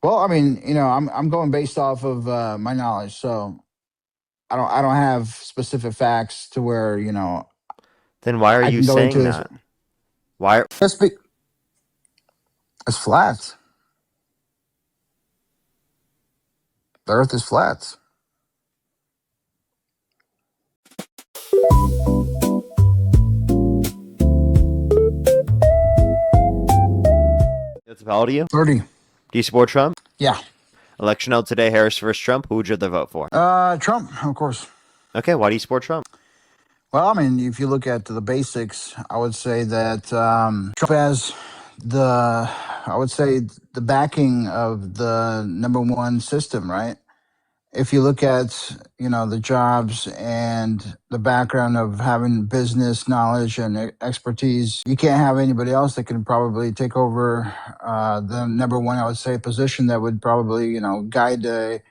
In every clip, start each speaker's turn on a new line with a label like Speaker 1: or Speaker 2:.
Speaker 1: Well, I mean, I'm going based off of my knowledge, so I don't have specific facts to where
Speaker 2: Then why are
Speaker 1: I
Speaker 2: you
Speaker 1: can go into
Speaker 2: saying
Speaker 1: this.
Speaker 2: that? Why?
Speaker 1: Let's be. It's flat. The Earth is flat.
Speaker 2: That's about you.
Speaker 1: 30.
Speaker 2: Do you support Trump?
Speaker 1: Yeah.
Speaker 2: Election out today, Harris versus Trump. Who would you rather vote for?
Speaker 1: Trump, of course.
Speaker 2: Okay, why do you support Trump?
Speaker 1: Well, I mean, if you look at the basics, I would say that Trump has the, I would say, the backing of the number one system, right? If you look at the jobs and the background of having business knowledge and expertise, you can't have anybody else that can probably take over the number one, I would say, position that would probably guide a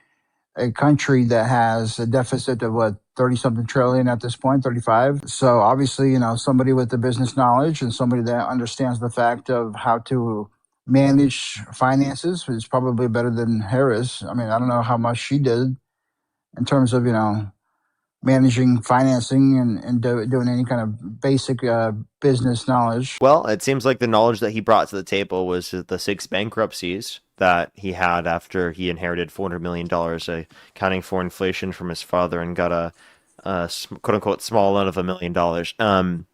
Speaker 1: country that has a deficit of what, 30 something trillion at this point, 35. So obviously, somebody with the business knowledge and somebody that understands the fact of how to manage finances is probably better than Harris. I mean, I don't know how much she did in terms of managing financing and doing any kind of basic business knowledge.
Speaker 2: Well, it seems like the knowledge that he brought to the table was the six bankruptcies that he had after he inherited $400 million, accounting for inflation from his father, and got a quote unquote small loan of $1 million.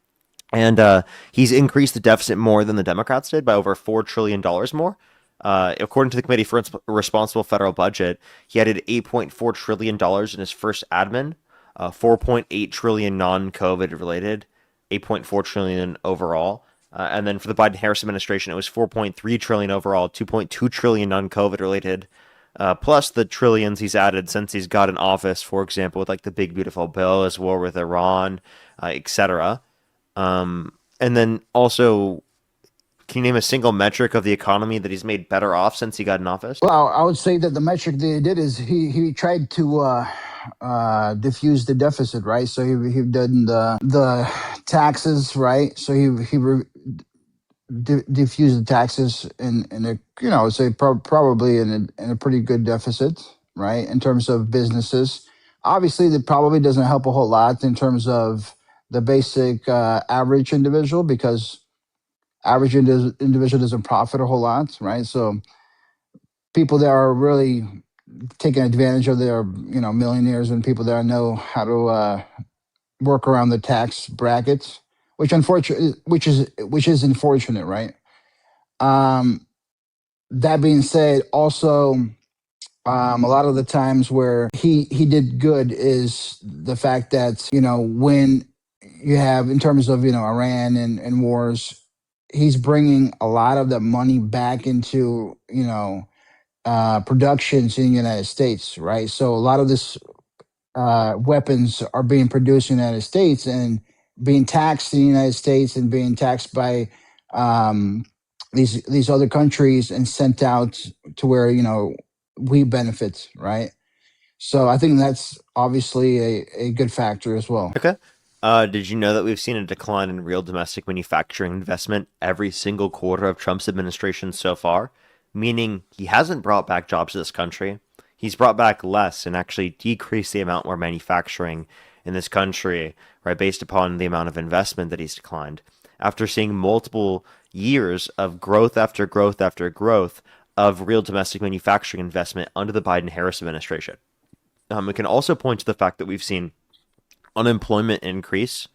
Speaker 2: And he's increased the deficit more than the Democrats did by over $4 trillion more. According to the Committee for Responsible Federal Budget, he added $8.4 trillion in his first admin, 4.8 trillion non-COVID related, 8.4 trillion overall. And then for the Biden-Harris administration, it was 4.3 trillion overall, 2.2 trillion non-COVID related, plus the trillions he's added since he's got in office, for example, with like the big beautiful bill, his war with Iran, etc. And then also, can you name a single metric of the economy that he's made better off since he got in office?
Speaker 1: Well, I would say that the metric that he did is he tried to diffuse the deficit, right? So he done the taxes, right? So diffuse the taxes in a say probably in a pretty good deficit, right? In terms of businesses, obviously that probably doesn't help a whole lot in terms of the basic average individual, because average individual doesn't profit a whole lot, right? So people that are really taking advantage of their millionaires and people that know how to work around the tax brackets, which is unfortunate, right? Um, that being said, also a lot of the times where he did good is the fact that when you have, in terms of Iran and wars, he's bringing a lot of that money back into productions in the United States, right? So a lot of this weapons are being produced in the United States and being taxed in the United States and being taxed by um, these other countries and sent out to where we benefit, right? So I think that's obviously a good factor as well.
Speaker 2: Okay. Did you know that we've seen a decline in real domestic manufacturing investment every single quarter of Trump's administration so far? Meaning he hasn't brought back jobs to this country. He's brought back less and actually decreased the amount we're manufacturing in this country, right, based upon the amount of investment that he's declined. After seeing multiple years of growth after growth after growth of real domestic manufacturing investment under the Biden Harris administration. We can also point to the fact that we've seen unemployment increase.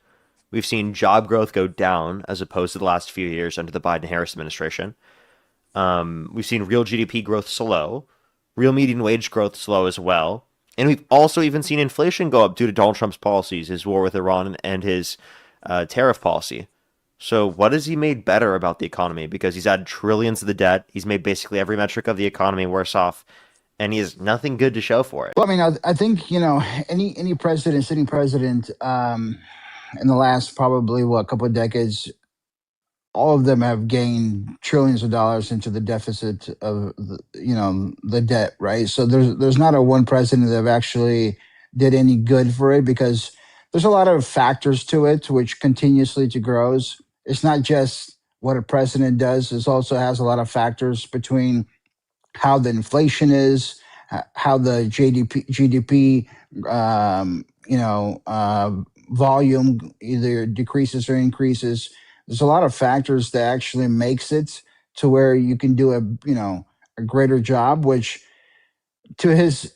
Speaker 2: We've seen job growth go down as opposed to the last few years under the Biden Harris administration. We've seen real GDP growth slow, real median wage growth slow as well. And we've also even seen inflation go up due to Donald Trump's policies, his war with Iran, and his tariff policy. So what has he made better about the economy? Because he's added trillions to the debt. He's made basically every metric of the economy worse off, and he has nothing good to show for it.
Speaker 1: Well, I mean, I think any president, sitting president, in the last probably what couple of decades, all of them have gained trillions of dollars into the deficit of the debt, right? So there's not a one president that have actually did any good for it, because there's a lot of factors to it which continuously to grows. It's not just what a president does. It also has a lot of factors between how the inflation is, how the GDP, volume either decreases or increases. There's a lot of factors that actually makes it to where you can do a greater job, which to his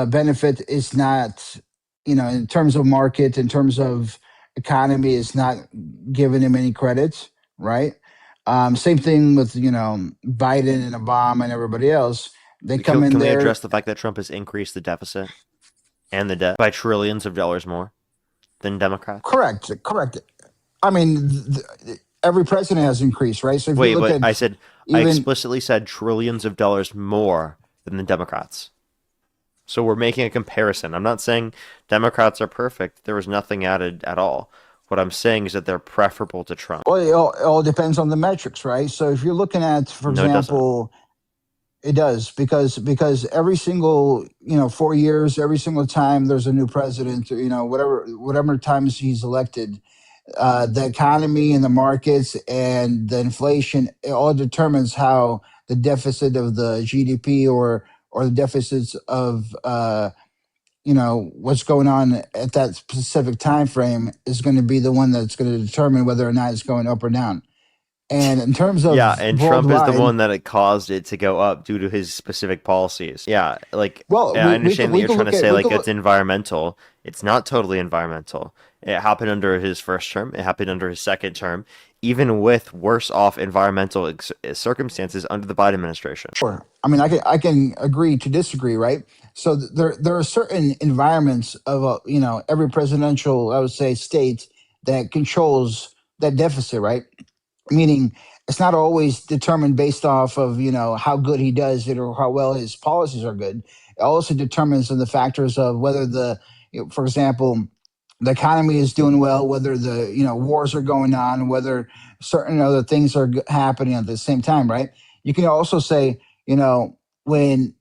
Speaker 1: benefit is not, in terms of market, in terms of economy, is not giving him any credit, right? Same thing with Biden and Obama and everybody else. They come in
Speaker 2: Can we
Speaker 1: there.
Speaker 2: address the fact that Trump has increased the deficit and the debt by trillions of dollars more than Democrats?
Speaker 1: Correct. I mean, every president has increased, right? So if you
Speaker 2: Wait,
Speaker 1: look
Speaker 2: but
Speaker 1: at
Speaker 2: I
Speaker 1: even
Speaker 2: explicitly said trillions of dollars more than the Democrats. So we're making a comparison. I'm not saying Democrats are perfect. There was nothing added at all. What I'm saying is that they're preferable to Trump.
Speaker 1: well, it all depends on the metrics, right? So if you're looking at, for
Speaker 2: No, it doesn't.
Speaker 1: example, it does, because every single 4 years, every single time there's a new president, whatever times he's elected, the economy and the markets and the inflation, it all determines how the deficit of the GDP or the deficits of what's going on at that specific time frame is going to be the one that's going to determine whether or not it's going up or down. And in terms
Speaker 2: Yeah,
Speaker 1: of
Speaker 2: and Trump is the
Speaker 1: worldwide,
Speaker 2: one that it caused it to go up due to his specific policies. Yeah, like
Speaker 1: well,
Speaker 2: I
Speaker 1: we
Speaker 2: understand
Speaker 1: could
Speaker 2: that
Speaker 1: we
Speaker 2: you're
Speaker 1: could
Speaker 2: trying to
Speaker 1: look at
Speaker 2: say
Speaker 1: we
Speaker 2: like
Speaker 1: could
Speaker 2: it's
Speaker 1: look,
Speaker 2: environmental. It's not totally environmental. It happened under his first term. It happened under his second term, even with worse off environmental circumstances under the Biden administration.
Speaker 1: sure. I mean, I can agree to disagree, right? So there are certain environments of every presidential, I would say, state that controls that deficit, right? Meaning it's not always determined based off of how good he does it or how well his policies are good. It also determines on the factors of whether for example, the economy is doing well, whether the wars are going on, whether certain other things are happening at the same time, right? You can also say, when,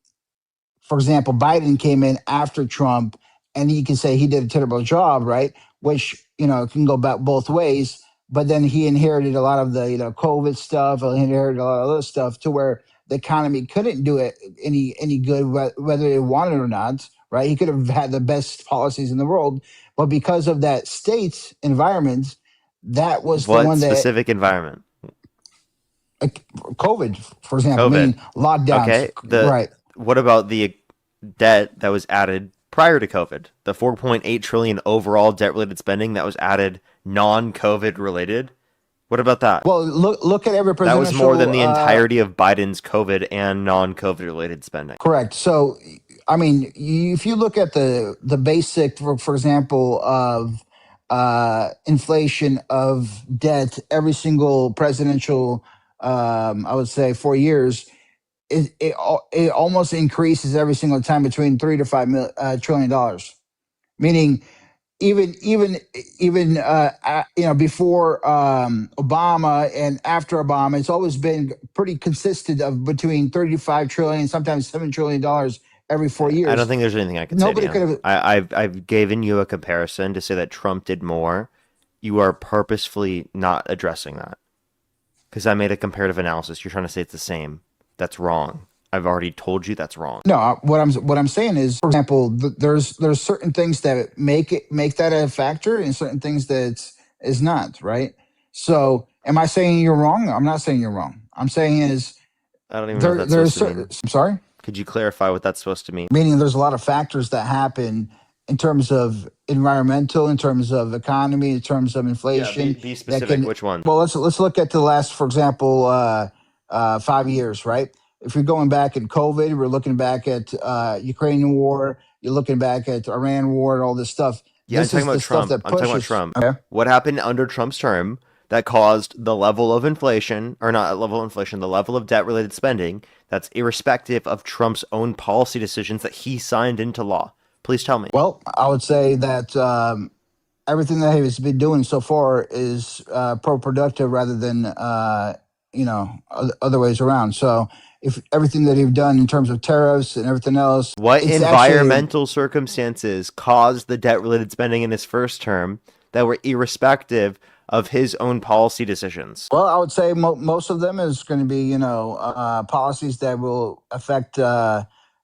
Speaker 1: for example, Biden came in after Trump, and you can say he did a terrible job, right? Which can go back both ways. But then he inherited a lot of the COVID stuff, or he inherited a lot of other stuff to where the economy couldn't do it any good, whether they wanted or not, right? He could have had the best policies in the world, but because of that state's environment, that was the
Speaker 2: What
Speaker 1: one that
Speaker 2: specific environment?
Speaker 1: COVID, for example,
Speaker 2: COVID.
Speaker 1: meaning lockdowns,
Speaker 2: Okay. The
Speaker 1: right?
Speaker 2: What about the debt that was added prior to COVID? The 4.8 trillion overall debt related spending that was added non-COVID related. What about that?
Speaker 1: Well, look at every
Speaker 2: That was more than
Speaker 1: presidential.
Speaker 2: the entirety of Biden's COVID and non-COVID related spending.
Speaker 1: Correct. So, I mean, if you look at the basic, for example, of inflation of debt, every single presidential, I would say, 4 years, it almost increases every single time between $3 to $5 trillion dollars. Meaning, even before Obama and after Obama, it's always been pretty consistent of between 35 trillion, sometimes $7 trillion every four
Speaker 2: I don't
Speaker 1: years.
Speaker 2: think there's anything I could say to
Speaker 1: Nobody
Speaker 2: you.
Speaker 1: could have.
Speaker 2: I've given you a comparison to say that Trump did more. You are purposefully not addressing that because I made a comparative analysis. You're trying to say it's the same. That's wrong. I've already told you that's wrong.
Speaker 1: No, what I'm saying is, for example, there's certain things that make that a factor, and certain things that is not, right? So, am I saying you're wrong? I'm not saying you're wrong. I'm saying is
Speaker 2: I don't even know what that's
Speaker 1: there's
Speaker 2: supposed to
Speaker 1: certain.
Speaker 2: mean.
Speaker 1: I'm sorry.
Speaker 2: Could you clarify what that's supposed to mean?
Speaker 1: Meaning there's a lot of factors that happen in terms of environmental, in terms of economy, in terms of
Speaker 2: Yeah,
Speaker 1: inflation
Speaker 2: be
Speaker 1: that
Speaker 2: specific.
Speaker 1: can.
Speaker 2: Which one?
Speaker 1: Well, let's look at the last, for example, 5 years, right? If you're going back in COVID, we're looking back at Ukrainian war. You're looking back at Iran war and all this stuff.
Speaker 2: Yeah, I'm
Speaker 1: This
Speaker 2: talking
Speaker 1: is
Speaker 2: about
Speaker 1: the stuff
Speaker 2: Trump.
Speaker 1: that
Speaker 2: I'm talking about
Speaker 1: pushes.
Speaker 2: Trump.
Speaker 1: Okay.
Speaker 2: What happened under Trump's term that caused the level of inflation, or not level of inflation, the level of debt related spending that's irrespective of Trump's own policy decisions that he signed into law? Please tell me.
Speaker 1: Well, I would say that everything that he's been doing so far is pro-productive rather than other ways around. So if everything that he's done in terms of tariffs and everything else,
Speaker 2: What
Speaker 1: it's actually
Speaker 2: environmental circumstances caused the debt related spending in his first term that were irrespective of his own policy decisions.
Speaker 1: Well, I would say most of them is going to be, policies that will affect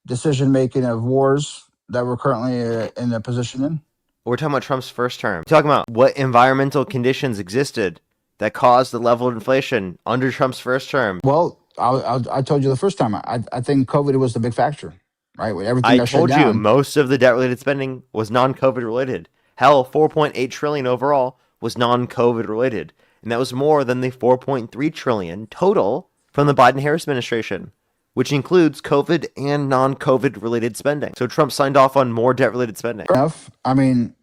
Speaker 1: decision making of wars that we're currently in a position in.
Speaker 2: We're talking about Trump's first term. We're talking about what environmental conditions existed that caused the level of inflation under Trump's first term.
Speaker 1: Well, I told you the first time. I think COVID was the big factor, right? With everything
Speaker 2: I
Speaker 1: got shut
Speaker 2: told you
Speaker 1: down.
Speaker 2: most of the debt-related spending was non-COVID related. Hell, 4.8 trillion overall was non-COVID related, and that was more than the 4.3 trillion total from the Biden-Harris administration, which includes COVID and non-COVID related spending. So Trump signed off on more debt-related spending.
Speaker 1: Fair enough. I mean,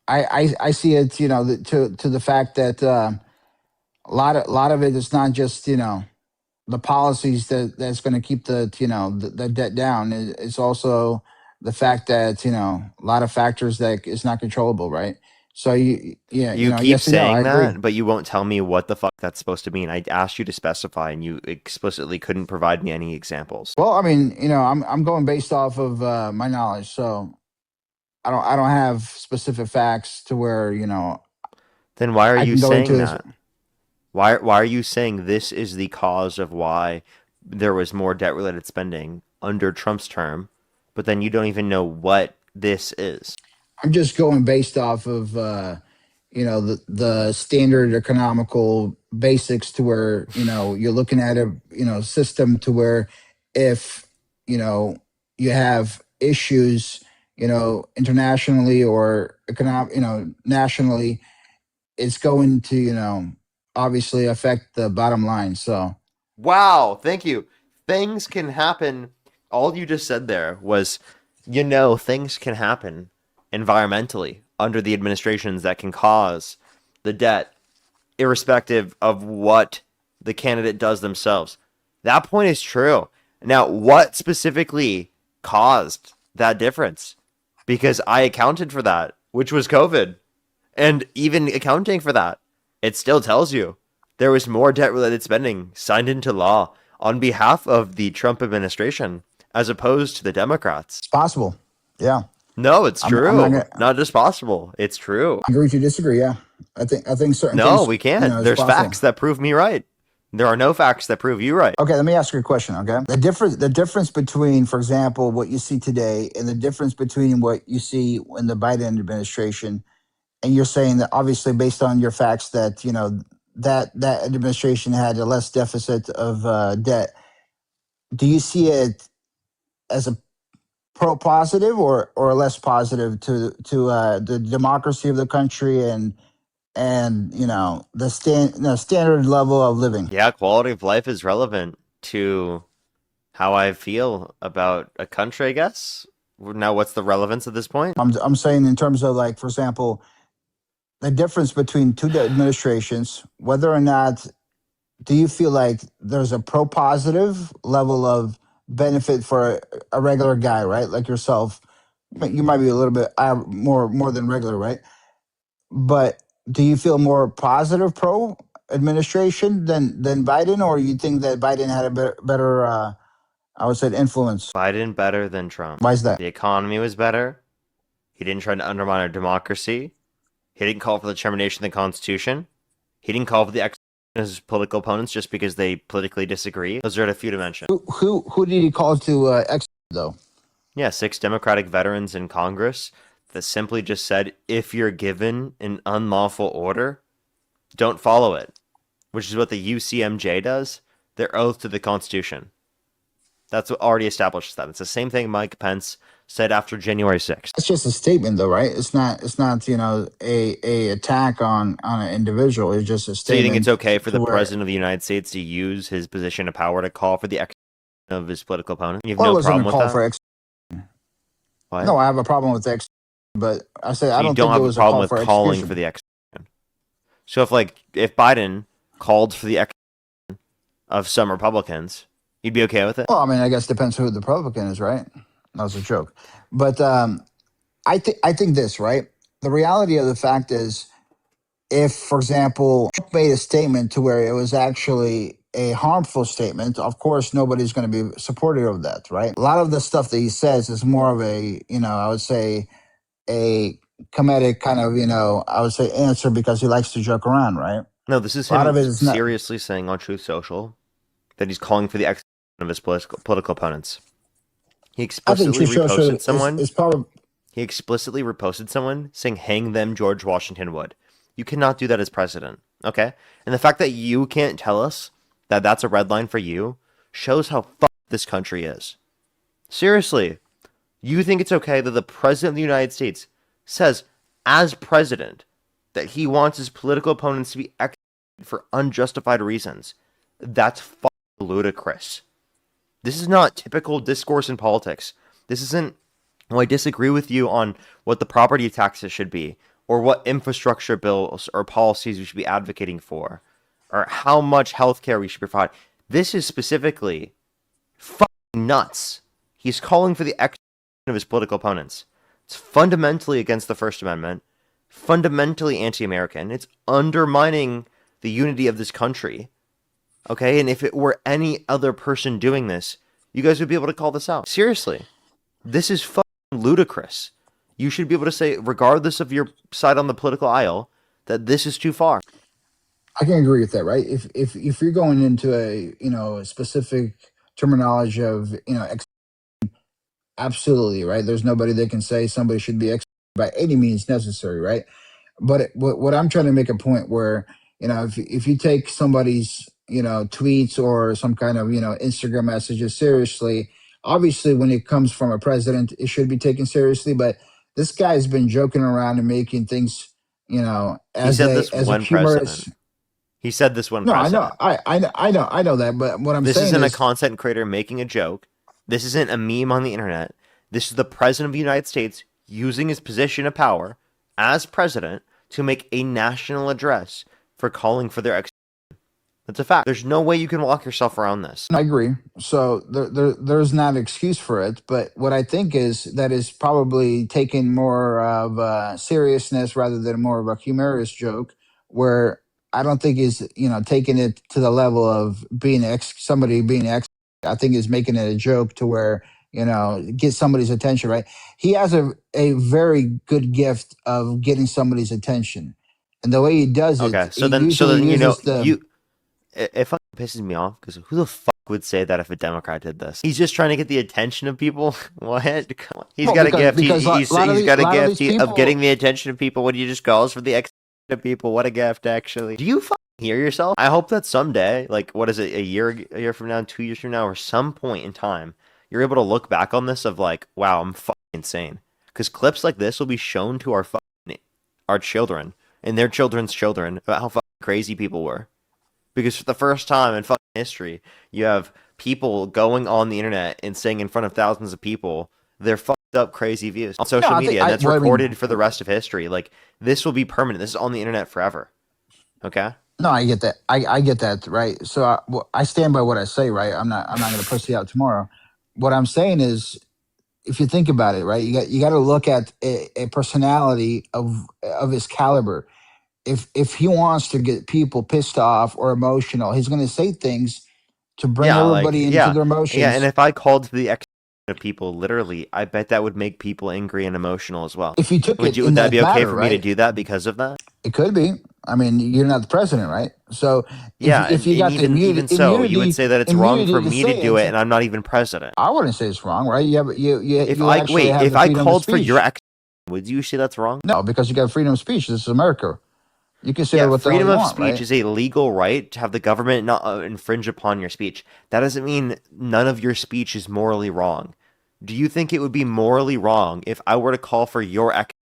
Speaker 1: I see it, to the fact that a lot of it is not just the policies that's going to keep the debt down. It's also the fact that a lot of factors that is not controllable, right? So
Speaker 2: You keep
Speaker 1: yes and no. I
Speaker 2: saying
Speaker 1: agree.
Speaker 2: that, but you won't tell me what the fuck that's supposed to mean. I asked you to specify, and you explicitly couldn't provide me any examples.
Speaker 1: Well, I mean, I'm going based off of my knowledge, so I don't have specific facts to where
Speaker 2: Then why are
Speaker 1: I
Speaker 2: you
Speaker 1: can go into
Speaker 2: saying
Speaker 1: this.
Speaker 2: that? Why are you saying this is the cause of why there was more debt-related spending under Trump's term, but then you don't even know what this is?
Speaker 1: I'm just going based off of the standard economical basics to where you're looking at a system to where if you have issues internationally or nationally, it's going to obviously affect the bottom line. So
Speaker 2: Wow, thank you. Things can happen. All you just said there was, things can happen environmentally under the administrations that can cause the debt, irrespective of what the candidate does themselves. That point is true. Now, what specifically caused that difference? Because I accounted for that, which was COVID. And even accounting for that, it still tells you there was more debt related spending signed into law on behalf of the Trump administration as opposed to the Democrats.
Speaker 1: it's possible. Yeah.
Speaker 2: No, it's
Speaker 1: I'm not
Speaker 2: true.
Speaker 1: gonna
Speaker 2: Not just possible. It's true.
Speaker 1: agree to disagree. Yeah. I think certain
Speaker 2: No,
Speaker 1: things,
Speaker 2: we can't.
Speaker 1: is
Speaker 2: There's
Speaker 1: possible.
Speaker 2: facts that prove me right. There are no facts that prove you right.
Speaker 1: Okay, let me ask you a question. Okay, the difference between, for example, what you see today and the difference between what you see in the Biden administration, and you're saying that obviously based on your facts that that administration had a less deficit of debt. Do you see it as a pro positive or less positive to the democracy of the country and the standard level of living?
Speaker 2: Yeah, quality of life is relevant to how I feel about a country, I guess. Now, what's the relevance at this point?
Speaker 1: I'm saying in terms of, like, for example, the difference between two administrations, whether or not do you feel like there's a pro positive level of benefit for a regular guy, right? Like yourself, but you might be a little bit more than regular, right? But do you feel more positive pro administration than Biden, or you think that Biden had a better I would say influence?
Speaker 2: Biden better than Trump.
Speaker 1: Why is that?
Speaker 2: The economy was better. He didn't try to undermine our democracy. He didn't call for the termination of the Constitution. He didn't call for the execution of his political opponents just because they politically disagree. Those are a few to mention.
Speaker 1: Who did he call to execute though?
Speaker 2: Yeah, 6 Democratic veterans in Congress that simply just said, if you're given an unlawful order, don't follow it, which is what the UCMJ does. Their oath to the Constitution. That's what already establishes that. It's the same thing Mike Pence said after January 6th.
Speaker 1: It's just a statement, though, right? It's not a attack on an individual. It's just a
Speaker 2: So you think it's
Speaker 1: statement
Speaker 2: okay for
Speaker 1: to
Speaker 2: the
Speaker 1: where.
Speaker 2: president of the United States to use his position of power to call for the execution of his political opponent? You have
Speaker 1: Well, it
Speaker 2: no
Speaker 1: wasn't a
Speaker 2: problem with
Speaker 1: call
Speaker 2: that?
Speaker 1: for
Speaker 2: What?
Speaker 1: No, I have a problem with but I said
Speaker 2: So
Speaker 1: I
Speaker 2: you
Speaker 1: don't
Speaker 2: don't
Speaker 1: think it
Speaker 2: have a
Speaker 1: was a
Speaker 2: problem
Speaker 1: call
Speaker 2: with
Speaker 1: for
Speaker 2: calling
Speaker 1: execution.
Speaker 2: for the execution. So if Biden called for the execution of some Republicans, you'd be okay with it?
Speaker 1: Well, I mean, I guess it depends who the Republican is, right? That was a joke, but I think this, right. The reality of the fact is, if, for example, Trump made a statement to where it was actually a harmful statement, of course, nobody's going to be supportive of that, right? A lot of the stuff that he says is more of a, I would say, a comedic kind of, I would say answer because he likes to joke around, right?
Speaker 2: No, this is
Speaker 1: A lot
Speaker 2: him
Speaker 1: of it is not.
Speaker 2: seriously saying on Truth Social that he's calling for the execution of his political opponents. He
Speaker 1: I think
Speaker 2: explicitly
Speaker 1: True Social
Speaker 2: reposted someone.
Speaker 1: is probably.
Speaker 2: He explicitly reposted someone saying, "Hang them, George Washington Wood." You cannot do that as president, okay? And the fact that you can't tell us that that's a red line for you shows how fucked this country is. Seriously, you think it's okay that the president of the United States says, as president, that he wants his political opponents to be executed for unjustified reasons? That's fucking ludicrous. This is not typical discourse in politics. This isn't, well, I disagree with you on what the property taxes should be, or what infrastructure bills or policies we should be advocating for, or how much health care we should provide. This is specifically fucking nuts. He's calling for the execution of his political opponents. It's fundamentally against the First Amendment, fundamentally anti-American. It's undermining the unity of this country. Okay, and if it were any other person doing this, you guys would be able to call this out. Seriously, this is fucking ludicrous. You should be able to say, regardless of your side on the political aisle, that this is too far.
Speaker 1: I can agree with that, right? If you're going into a specific terminology of absolutely right. There's nobody that can say somebody should be executed by any means necessary, right? But what I'm trying to make a point where if you take somebody's tweets or some kind of Instagram messages seriously, obviously when it comes from a president, it should be taken seriously. But this guy's been joking around and making things
Speaker 2: He
Speaker 1: as
Speaker 2: said
Speaker 1: a
Speaker 2: this
Speaker 1: as a
Speaker 2: one
Speaker 1: humorous.
Speaker 2: president. He said this one
Speaker 1: No, I know,
Speaker 2: president.
Speaker 1: I know that. But what I'm
Speaker 2: This
Speaker 1: saying
Speaker 2: isn't a
Speaker 1: is,
Speaker 2: content creator making a joke. This isn't a meme on the internet. This is the president of the United States using his position of power as president to make a national address for calling for their execution. That's a fact. There's no way you can walk yourself around this.
Speaker 1: I agree. So there's not an excuse for it. But what I think is that is probably taking more of seriousness rather than more of a humorous joke, where I don't think is taking it to the level of being somebody being ex. I think is making it a joke to where get somebody's attention. Right? He has a very good gift of getting somebody's attention, and the way he does it,
Speaker 2: Okay,
Speaker 1: he
Speaker 2: so
Speaker 1: usually
Speaker 2: then
Speaker 1: uses the.
Speaker 2: it fucking pisses me off because who the fuck would say that if a Democrat did this? He's just trying to get the attention of people. What? Come on. He's
Speaker 1: Well,
Speaker 2: got a gift.
Speaker 1: because a lot of
Speaker 2: He's got a
Speaker 1: lot of these
Speaker 2: gift of getting
Speaker 1: people.
Speaker 2: the attention of people when he just calls for the execution of people. What a gift, actually. Do you fucking hear yourself? I hope that someday, like what is it, a year from now, 2 years from now, or some point in time, you're able to look back on this of like, wow, I'm fucking insane. Because clips like this will be shown to our children and their children's children about how fucking crazy people were. Because for the first time in fucking history, you have people going on the internet and saying in front of thousands of people their fucked up crazy views on
Speaker 1: No,
Speaker 2: social
Speaker 1: I think
Speaker 2: media, and that's
Speaker 1: well, I mean,
Speaker 2: recorded for the rest of history. Like this will be permanent. This is on the internet forever. Okay?
Speaker 1: no, I get that. I get that, right? So I stand by what I say, right? I'm not going to pussy out tomorrow. What I'm saying is, if you think about it, right, you got to look at a personality of his caliber. If he wants to get people pissed off or emotional, he's going to say things to bring
Speaker 2: Yeah, like
Speaker 1: everybody into their
Speaker 2: yeah. And
Speaker 1: emotions.
Speaker 2: if I called for the execution of people, literally, I bet that would make people angry and emotional as well.
Speaker 1: If you took it
Speaker 2: Would
Speaker 1: in
Speaker 2: that
Speaker 1: that
Speaker 2: be okay
Speaker 1: matter,
Speaker 2: for me to
Speaker 1: right?
Speaker 2: do that because of that?
Speaker 1: It could be. I mean, you're not the president, right? So
Speaker 2: Yeah,
Speaker 1: if you
Speaker 2: and
Speaker 1: got the
Speaker 2: even so, you would say that it's wrong for
Speaker 1: immunity to
Speaker 2: me to
Speaker 1: say
Speaker 2: do
Speaker 1: it,
Speaker 2: it, and I'm not even president.
Speaker 1: I wouldn't say it's wrong, right?
Speaker 2: If
Speaker 1: You
Speaker 2: I
Speaker 1: actually have
Speaker 2: if
Speaker 1: the
Speaker 2: I
Speaker 1: freedom of
Speaker 2: called for your
Speaker 1: speech.
Speaker 2: execution, would you say that's wrong?
Speaker 1: No, because you got freedom of speech. This is America. You can say
Speaker 2: Yeah,
Speaker 1: what the hell
Speaker 2: freedom
Speaker 1: you
Speaker 2: of
Speaker 1: want,
Speaker 2: speech
Speaker 1: right?
Speaker 2: is a legal right to have the government not infringe upon your speech. That doesn't mean none of your speech is morally wrong. Do you think it would be morally wrong if I were to call for your execution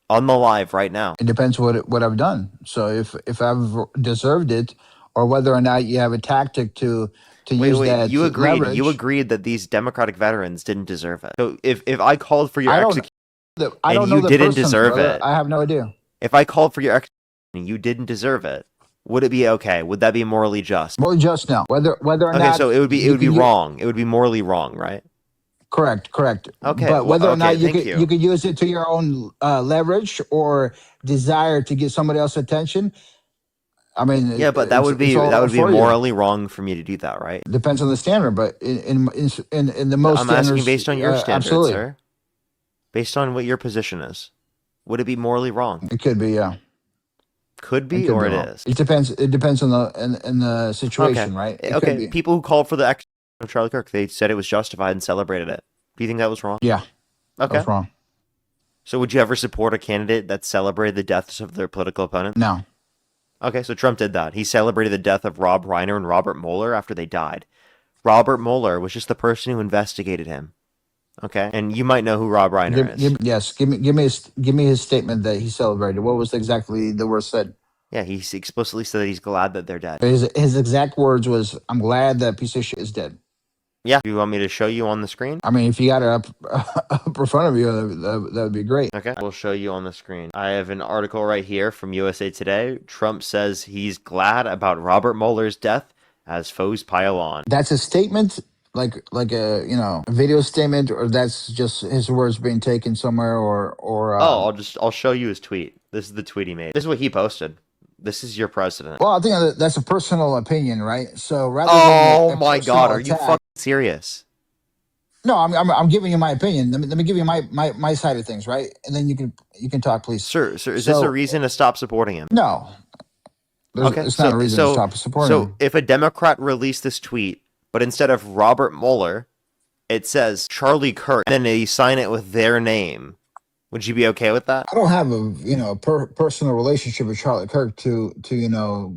Speaker 2: on the live right now?
Speaker 1: It depends what I've done. So if I've deserved it, or whether or not you have a tactic to use
Speaker 2: Wait,
Speaker 1: that
Speaker 2: you
Speaker 1: leverage.
Speaker 2: agreed that these Democratic veterans didn't deserve it. So if I called for your
Speaker 1: I don't
Speaker 2: execution
Speaker 1: I
Speaker 2: and
Speaker 1: don't know
Speaker 2: you
Speaker 1: the
Speaker 2: didn't
Speaker 1: person,
Speaker 2: deserve
Speaker 1: brother.
Speaker 2: it,
Speaker 1: I have no idea.
Speaker 2: if I called for your execution and you didn't deserve it, would it be okay? Would that be morally just?
Speaker 1: More just now, whether or
Speaker 2: Okay, so
Speaker 1: not
Speaker 2: it
Speaker 1: you
Speaker 2: would be
Speaker 1: could
Speaker 2: wrong. It would be morally wrong, right?
Speaker 1: correct.
Speaker 2: Okay,
Speaker 1: But whether or not
Speaker 2: okay, thank you.
Speaker 1: you could use it to your own leverage or desire to get somebody else's attention. I mean,
Speaker 2: Yeah, but
Speaker 1: it's all
Speaker 2: that
Speaker 1: up
Speaker 2: would be
Speaker 1: for you.
Speaker 2: morally wrong for me to do that, right?
Speaker 1: Depends on the standard, but in the most
Speaker 2: I'm asking
Speaker 1: standards,
Speaker 2: based on your standards,
Speaker 1: absolutely.
Speaker 2: sir. Based on what your position is. Would it be morally wrong?
Speaker 1: It could be, yeah.
Speaker 2: Could
Speaker 1: It
Speaker 2: be,
Speaker 1: could
Speaker 2: or
Speaker 1: be
Speaker 2: it
Speaker 1: wrong.
Speaker 2: is.
Speaker 1: It depends. It depends on in the
Speaker 2: Okay.
Speaker 1: situation, right? It could
Speaker 2: Okay.
Speaker 1: be.
Speaker 2: People who called for the execution of Charlie Kirk, they said it was justified and celebrated it. Do you think that was wrong?
Speaker 1: Yeah, that
Speaker 2: Okay.
Speaker 1: was wrong.
Speaker 2: So would you ever support a candidate that celebrated the deaths of their political opponents?
Speaker 1: No.
Speaker 2: Okay, so Trump did that. He celebrated the death of Rob Reiner and Robert Mueller after they died. Robert Mueller was just the person who investigated him. Okay, and you might know who Rob Reiner is.
Speaker 1: Yes, give me his statement that he celebrated. What was exactly the word said?
Speaker 2: Yeah, he explicitly said that he's glad that they're dead.
Speaker 1: His exact words was, "I'm glad that piece of shit is dead."
Speaker 2: Yeah, do you want me to show you on the screen?
Speaker 1: I mean, if you got it up in front of you, that would be great.
Speaker 2: Okay, we'll show you on the screen. I have an article right here from USA Today. Trump says he's glad about Robert Mueller's death as foes pile on.
Speaker 1: That's a statement, like a a video statement, or that's just his words being taken somewhere, or
Speaker 2: I'll show you his tweet. This is the tweet he made. This is what he posted. This is your president.
Speaker 1: Well, I think that's a personal opinion, right? So rather
Speaker 2: Oh
Speaker 1: than
Speaker 2: my God, are you fucking serious?
Speaker 1: No, I'm giving you my opinion. Let me give you my side of things, right? And then you can talk, please.
Speaker 2: Sir, is this a reason to stop supporting him?
Speaker 1: No,
Speaker 2: Okay,
Speaker 1: it's not a reason to stop supporting him.
Speaker 2: So if a Democrat released this tweet, but instead of Robert Mueller, it says Charlie Kirk, and then they sign it with their name, would you be okay with that?
Speaker 1: I don't have a personal relationship with Charlie Kirk to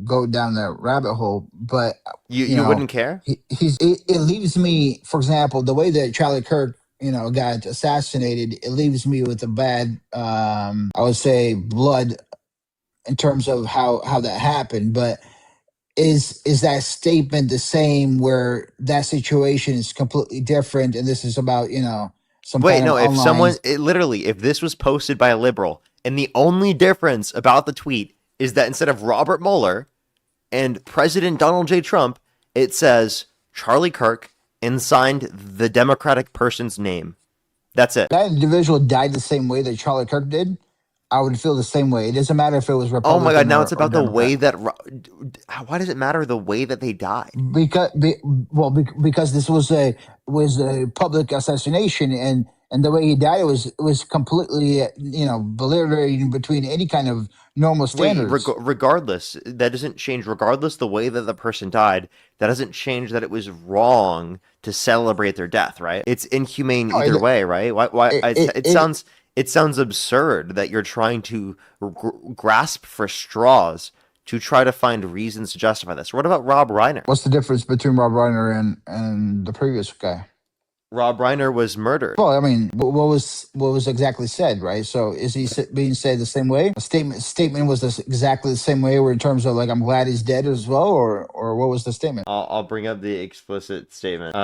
Speaker 1: go down that rabbit hole, but
Speaker 2: You wouldn't care?
Speaker 1: it leaves me, for example, the way that Charlie Kirk got assassinated, it leaves me with a bad I would say blood in terms of how that happened. But is that statement the same where that situation is completely different and this is about some
Speaker 2: Wait,
Speaker 1: kind
Speaker 2: no,
Speaker 1: of
Speaker 2: if
Speaker 1: online
Speaker 2: someone, literally, if this was posted by a liberal, and the only difference about the tweet is that instead of Robert Mueller and President Donald J. Trump, it says Charlie Kirk and signed the Democratic person's name. That's it.
Speaker 1: that individual died the same way that Charlie Kirk did, I would feel the same way. It doesn't matter if it was
Speaker 2: Oh
Speaker 1: Republican.
Speaker 2: my God, now it's
Speaker 1: or
Speaker 2: about the
Speaker 1: Democrat.
Speaker 2: way that. Why does it matter the way that they died?
Speaker 1: Because this was a public assassination, and the way he died was completely belittling between any kind of normal
Speaker 2: Wait,
Speaker 1: standards.
Speaker 2: regardless, that doesn't change. Regardless the way that the person died, that doesn't change that it was wrong to celebrate their death, right? It's inhumane
Speaker 1: No,
Speaker 2: either way, right? Why?
Speaker 1: it
Speaker 2: It sounds absurd that you're trying to grasp for straws to try to find reasons to justify this. What about Rob Reiner?
Speaker 1: What's the difference between Rob Reiner and the previous guy?
Speaker 2: Rob Reiner was murdered.
Speaker 1: Well, I mean, what was exactly said, right? So is he being said the same way? A statement was exactly the same way, or in terms of like, I'm glad he's dead as well, or what was the statement?
Speaker 2: I'll bring up the explicit statement.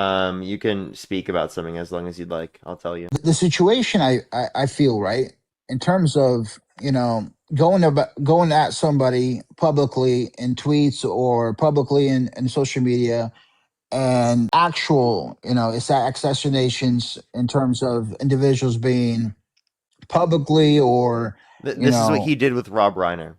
Speaker 2: You can speak about something as long as you'd like. I'll tell you.
Speaker 1: The situation I feel, right, in terms of going at somebody publicly in tweets or publicly in social media, and actual assassinations in terms of individuals being publicly or
Speaker 2: This is what he did with Rob Reiner.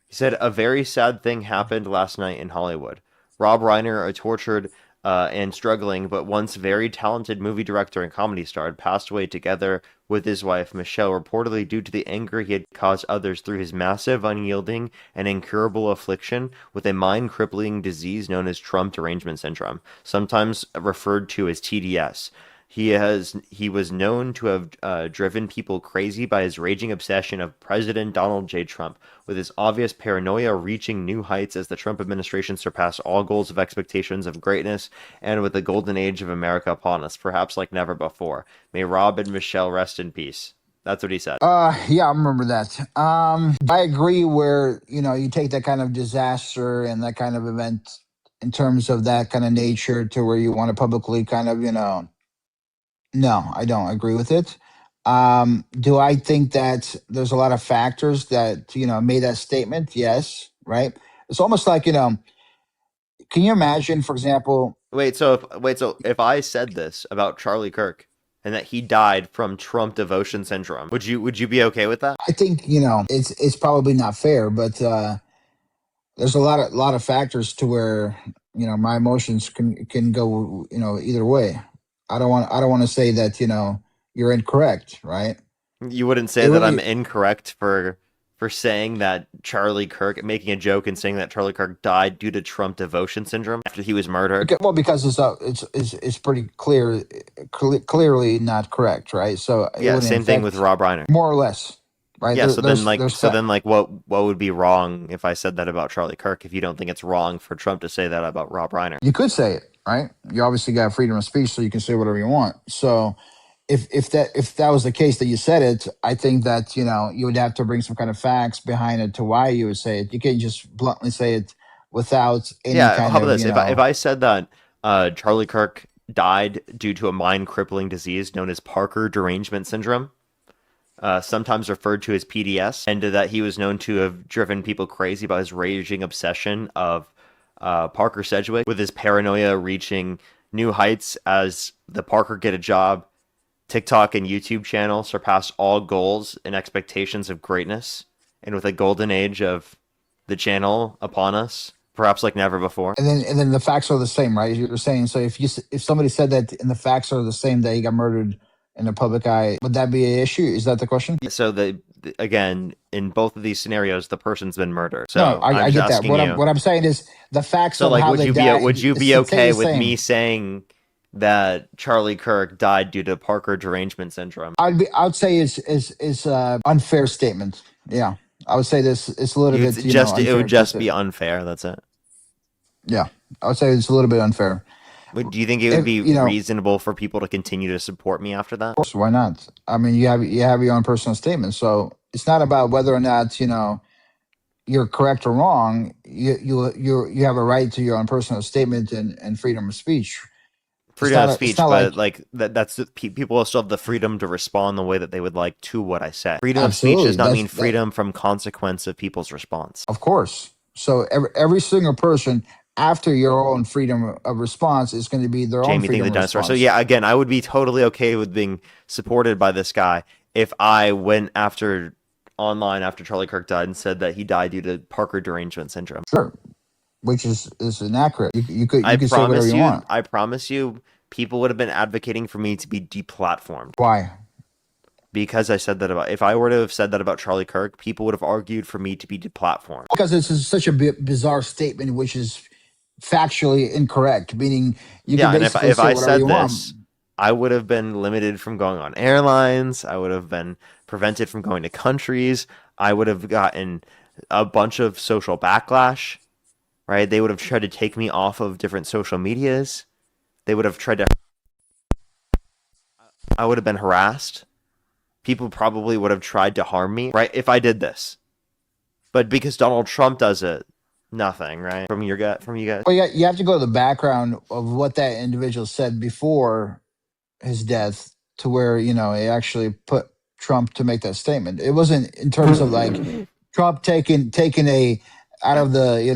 Speaker 2: He said, a very sad thing happened last night in Hollywood. Rob Reiner, a tortured and struggling but once very talented movie director and comedy star, had passed away together with his wife, Michelle, reportedly due to the anger he had caused others through his massive, unyielding, and incurable affliction with a mind-crippling disease known as Trump derangement syndrome, sometimes referred to as TDS. He was known to have driven people crazy by his raging obsession of President Donald J. Trump, with his obvious paranoia reaching new heights as the Trump administration surpassed all goals of expectations of greatness, and with the golden age of America upon us, perhaps like never before. May Rob and Michelle rest in peace. That's what he said.
Speaker 1: Yeah, I remember that. I agree where you take that kind of disaster and that kind of event in terms of that kind of nature to where you want to publicly kind of no, I don't agree with it. Do I think that there's a lot of factors that made that statement? Yes, right. It's almost like can you imagine, for example?
Speaker 2: So if I said this about Charlie Kirk and that he died from Trump devotion syndrome, would you be okay with that?
Speaker 1: I think it's probably not fair, but there's a lot of factors to where my emotions can go either way. I don't want to say that you're incorrect, right?
Speaker 2: You wouldn't say
Speaker 1: It
Speaker 2: that I'm
Speaker 1: really
Speaker 2: incorrect for saying that Charlie Kirk, making a joke and saying that Charlie Kirk died due to Trump devotion syndrome after he was murdered.
Speaker 1: well because it's pretty clearly not correct, right? So it
Speaker 2: Yeah,
Speaker 1: wouldn't
Speaker 2: same thing with
Speaker 1: affect
Speaker 2: Rob Reiner.
Speaker 1: more or less, right?
Speaker 2: Yeah, so then
Speaker 1: There's
Speaker 2: what would be wrong if I said that about Charlie Kirk if you don't think it's wrong for Trump to say that about Rob Reiner?
Speaker 1: you could say it, right? You obviously got freedom of speech, so you can say whatever you want. So if that was the case that you said it, I think that you would have to bring some kind of facts behind it to why you would say it. You can't just bluntly say it without any
Speaker 2: Yeah,
Speaker 1: kind
Speaker 2: how about
Speaker 1: of
Speaker 2: this? If I said that Charlie Kirk died due to a mind-crippling disease known as Parker derangement syndrome, sometimes referred to as PDS, and that he was known to have driven people crazy by his raging obsession of Parker Sedgwick, with his paranoia reaching new heights as the Parker Get a Job TikTok and YouTube channel surpassed all goals and expectations of greatness, and with a golden age of the channel upon us, perhaps like never before.
Speaker 1: and then the facts are the same, right? You're saying, so if somebody said that and the facts are the same, that he got murdered in the public eye, would that be an issue? Is that the question?
Speaker 2: So again, in both of these scenarios, the person's been murdered.
Speaker 1: No,
Speaker 2: So I'm
Speaker 1: I
Speaker 2: just
Speaker 1: get that.
Speaker 2: asking
Speaker 1: What I'm
Speaker 2: you.
Speaker 1: what I'm saying is the facts
Speaker 2: So
Speaker 1: of
Speaker 2: like,
Speaker 1: how they died.
Speaker 2: would you be
Speaker 1: Say
Speaker 2: okay
Speaker 1: the
Speaker 2: with me
Speaker 1: same.
Speaker 2: saying that Charlie Kirk died due to Parker derangement syndrome?
Speaker 1: I would say it's unfair statement. Yeah, I would say this. It's a little bit
Speaker 2: It would
Speaker 1: unfair to
Speaker 2: just
Speaker 1: say.
Speaker 2: be unfair. That's it.
Speaker 1: Yeah, I would say it's a little bit unfair.
Speaker 2: Do you think it would
Speaker 1: If
Speaker 2: be reasonable for people to continue to support me after that?
Speaker 1: of course, why not? I mean, you have your own personal statement, so it's not about whether or not you're correct or wrong. You have a right to your own personal statement and freedom of speech. It's
Speaker 2: Freedom
Speaker 1: not
Speaker 2: of
Speaker 1: it's
Speaker 2: speech,
Speaker 1: not like
Speaker 2: but like people will still have the freedom to respond the way that they would like to what I say. Freedom of speech
Speaker 1: absolutely
Speaker 2: does not
Speaker 1: that's
Speaker 2: mean
Speaker 1: that
Speaker 2: freedom from consequence of people's response.
Speaker 1: of course. So every single person after your own freedom of response is going to be their own
Speaker 2: Jamie think
Speaker 1: freedom
Speaker 2: the
Speaker 1: of
Speaker 2: dinosaur. So
Speaker 1: response.
Speaker 2: yeah, again, I would be totally okay with being supported by this guy if I went after online after Charlie Kirk died and said that he died due to Parker derangement syndrome.
Speaker 1: Sure, which is inaccurate. You could say whatever you want.
Speaker 2: I promise you, people would have been advocating for me to be deplatformed
Speaker 1: Why?
Speaker 2: because I said that about. If I were to have said that about Charlie Kirk, people would have argued for me to be deplatformed.
Speaker 1: Because this is such a bizarre statement, which is factually incorrect. Meaning, you could
Speaker 2: Yeah, and
Speaker 1: basically
Speaker 2: if
Speaker 1: say
Speaker 2: I
Speaker 1: whatever you
Speaker 2: said
Speaker 1: want.
Speaker 2: this, I would have been limited from going on airlines. I would have been prevented from going to countries. I would have gotten a bunch of social backlash, right? They would have tried to take me off of different social medias. They would have tried to. I would have been harassed. People probably would have tried to harm me, right? If I did this. But because Donald Trump does it, nothing, right? From you guys.
Speaker 1: Well, you have to go to the background of what that individual said before his death to where it actually put Trump to make that statement. It wasn't in terms of like Trump taking a out of the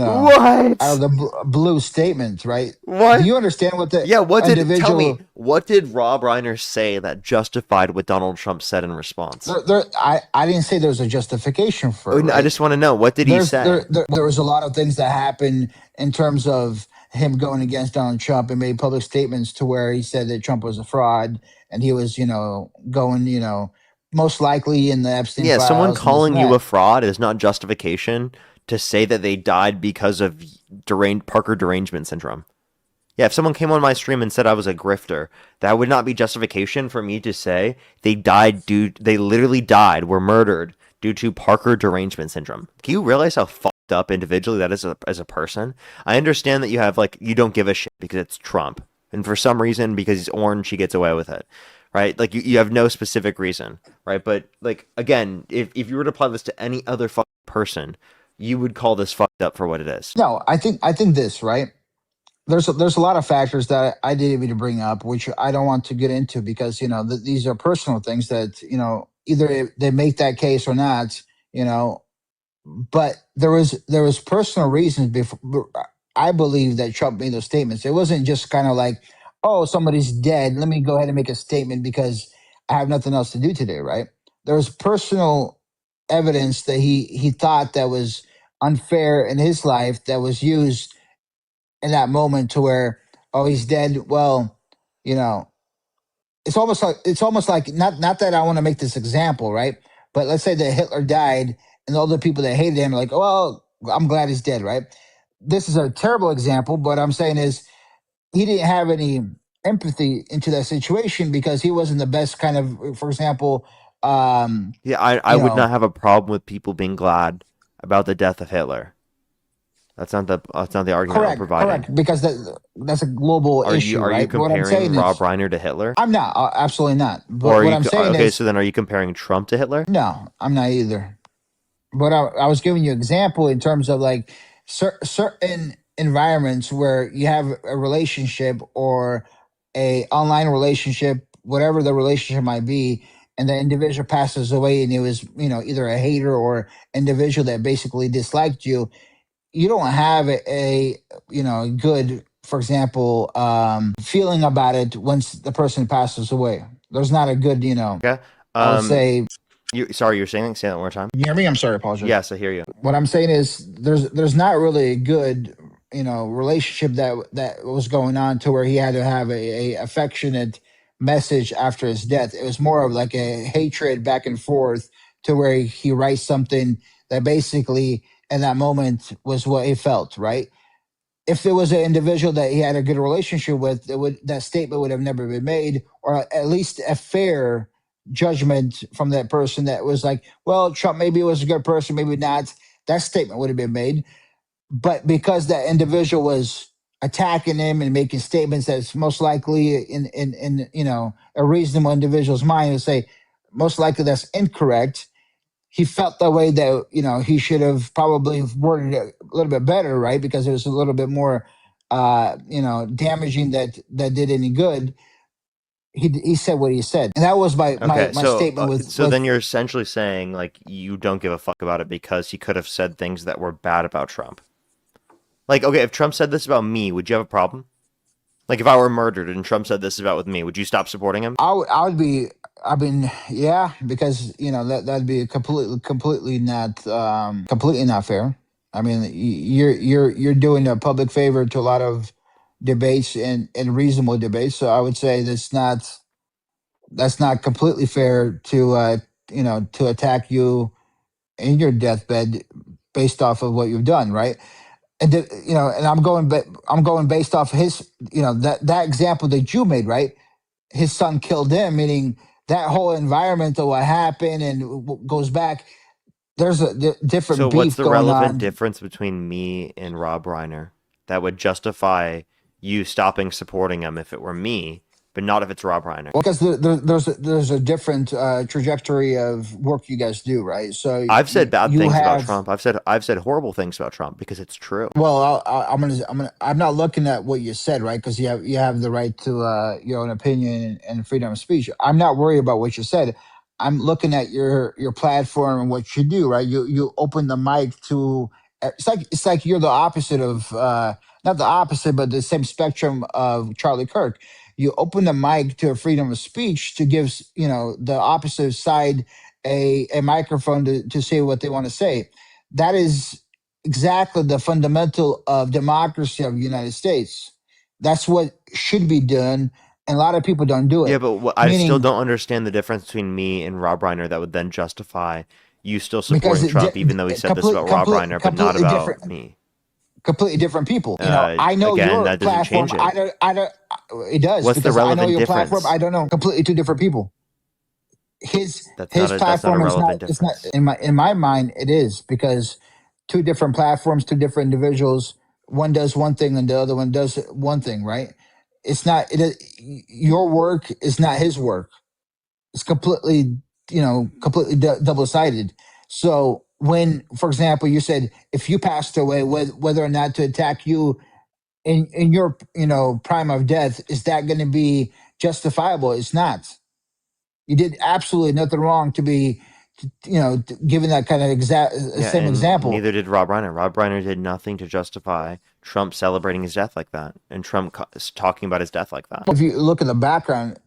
Speaker 1: out of
Speaker 2: What?
Speaker 1: the blue statement, right? Do
Speaker 2: What?
Speaker 1: you understand what the
Speaker 2: Yeah, tell me,
Speaker 1: individual?
Speaker 2: what did Rob Reiner say that justified what Donald Trump said in response?
Speaker 1: I didn't say there was a justification for
Speaker 2: Oh,
Speaker 1: it,
Speaker 2: I
Speaker 1: right?
Speaker 2: just want to know, what did he say?
Speaker 1: There was a lot of things that happened in terms of him going against Donald Trump and made public statements to where he said that Trump was a fraud and he was going most likely in the Epstein
Speaker 2: Yeah, someone
Speaker 1: files and this
Speaker 2: calling
Speaker 1: and
Speaker 2: you a
Speaker 1: that.
Speaker 2: fraud is not justification to say that they died because of Parker derangement syndrome. Yeah, if someone came on my stream and said I was a grifter, that would not be justification for me to say they literally died, were murdered due to Parker derangement syndrome. Can you realize how fucked up individually that is as a person? I understand that you have you don't give a shit because it's Trump. And for some reason, because he's orange, he gets away with it. Right? Like you have no specific reason, right? But like again, if you were to apply this to any other fucking person, you would call this fucked up for what it is.
Speaker 1: No, I think this, right. There's a lot of factors that I didn't even bring up, which I don't want to get into because these are personal things that either they make that case or not. You know, but there was personal reasons before. I believe that Trump made those statements. It wasn't just kind of like, oh, somebody's dead. Let me go ahead and make a statement because I have nothing else to do today, right? There was personal evidence that he thought that was unfair in his life that was used in that moment to where, oh, he's dead. Well, you know, it's almost like not that I want to make this example, right? But let's say that Hitler died, and all the people that hated him are like, oh, well, I'm glad he's dead, right? This is a terrible example, but I'm saying is he didn't have any empathy into that situation because he wasn't the best kind of, for example,
Speaker 2: Yeah, I
Speaker 1: you
Speaker 2: would
Speaker 1: know,
Speaker 2: not have a problem with people being glad about the death of Hitler. That's not the argument I'm providing.
Speaker 1: correct, because that's a global issue,
Speaker 2: Are you
Speaker 1: right? But what I'm
Speaker 2: comparing
Speaker 1: saying
Speaker 2: Rob
Speaker 1: is,
Speaker 2: Reiner to Hitler?
Speaker 1: I'm not, absolutely not.
Speaker 2: Or
Speaker 1: But
Speaker 2: are
Speaker 1: what
Speaker 2: you
Speaker 1: I'm saying
Speaker 2: okay,
Speaker 1: is,
Speaker 2: so then are you comparing Trump to Hitler?
Speaker 1: no, I'm not either. But I was giving you an example in terms of like certain environments where you have a relationship or a online relationship, whatever the relationship might be, and the individual passes away, and it was either a hater or individual that basically disliked you. You don't have a good, for example, feeling about it once the person passes away. There's not a good,
Speaker 2: Okay.
Speaker 1: I would
Speaker 2: Um,
Speaker 1: say.
Speaker 2: you're say that one more time.
Speaker 1: Can you hear me? I'm sorry, I apologize.
Speaker 2: Yes, I hear you.
Speaker 1: What I'm saying is there's not really a good relationship that was going on to where he had to have a affectionate message after his death. It was more of like a hatred back and forth to where he writes something that basically in that moment was what he felt, right? If there was an individual that he had a good relationship with, that statement would have never been made, or at least a fair judgment from that person that was like, well, Trump maybe was a good person, maybe not. That statement would have been made. But because that individual was attacking him and making statements that's most likely in a reasonable individual's mind to say most likely that's incorrect, he felt the way that he should have probably worded it a little bit better, right? Because it was a little bit more damaging that did any good. He said what he said, and that was my my
Speaker 2: Okay,
Speaker 1: my
Speaker 2: so
Speaker 1: statement
Speaker 2: so
Speaker 1: with
Speaker 2: then you're essentially saying like you don't give a fuck about it because he could have said things that were bad about Trump. Like, okay, if Trump said this about me, would you have a problem? Like, if I were murdered and Trump said this about with me, would you stop supporting him?
Speaker 1: I would be. I mean, yeah, because that'd be completely not fair. I mean, you're doing a public favor to a lot of debates and reasonable debates. So I would say that's not completely fair to attack you in your deathbed based off of what you've done, right? And I'm going based off his that example that you made, right? His son killed him, meaning that whole environment of what happened and goes back. There's a
Speaker 2: So
Speaker 1: different
Speaker 2: what's
Speaker 1: beef
Speaker 2: the
Speaker 1: going
Speaker 2: relevant
Speaker 1: on
Speaker 2: difference between me and Rob Reiner that would justify you stopping supporting him if it were me, but not if it's Rob Reiner?
Speaker 1: because there's a different trajectory of work you guys do, right? So
Speaker 2: I've said bad
Speaker 1: you
Speaker 2: things about
Speaker 1: have.
Speaker 2: Trump. I've said horrible things about Trump because it's true.
Speaker 1: Well, I'm not looking at what you said, right? Because you have the right to your own opinion and freedom of speech. I'm not worried about what you said. I'm looking at your platform and what you do, right? You open the mic to. It's like you're the opposite of not the opposite, but the same spectrum of Charlie Kirk. You open the mic to a freedom of speech to give the opposite side a microphone to say what they want to say. That is exactly the fundamental of democracy of the United States. That's what should be done, and a lot of people don't do
Speaker 2: Yeah,
Speaker 1: it.
Speaker 2: but I still
Speaker 1: Meaning,
Speaker 2: don't understand the difference between me and Rob Reiner that would then justify you still
Speaker 1: because
Speaker 2: supporting Trump, even though he said this about Rob Reiner, but not about me.
Speaker 1: completely different people. I know
Speaker 2: Again,
Speaker 1: your
Speaker 2: that doesn't
Speaker 1: platform.
Speaker 2: change it.
Speaker 1: I don't. It does
Speaker 2: What's the
Speaker 1: because I know
Speaker 2: relevant
Speaker 1: your platform.
Speaker 2: difference?
Speaker 1: I don't know. Completely two different people. his his
Speaker 2: That's not a
Speaker 1: platform is not
Speaker 2: relevant
Speaker 1: it's not
Speaker 2: difference.
Speaker 1: in my mind it is because two different platforms, two different individuals, one does one thing and the other one does one thing, right? It's not your work is not his work. It's completely double-sided. So when, for example, you said if you passed away, whether or not to attack you in your prime of death, is that going to be justifiable? It's not. You did absolutely nothing wrong to be, given that kind of
Speaker 2: Yeah,
Speaker 1: same
Speaker 2: and
Speaker 1: example.
Speaker 2: neither did Rob Reiner. Rob Reiner did nothing to justify Trump celebrating his death like that and Trump talking about his death like that.
Speaker 1: If you look at the background,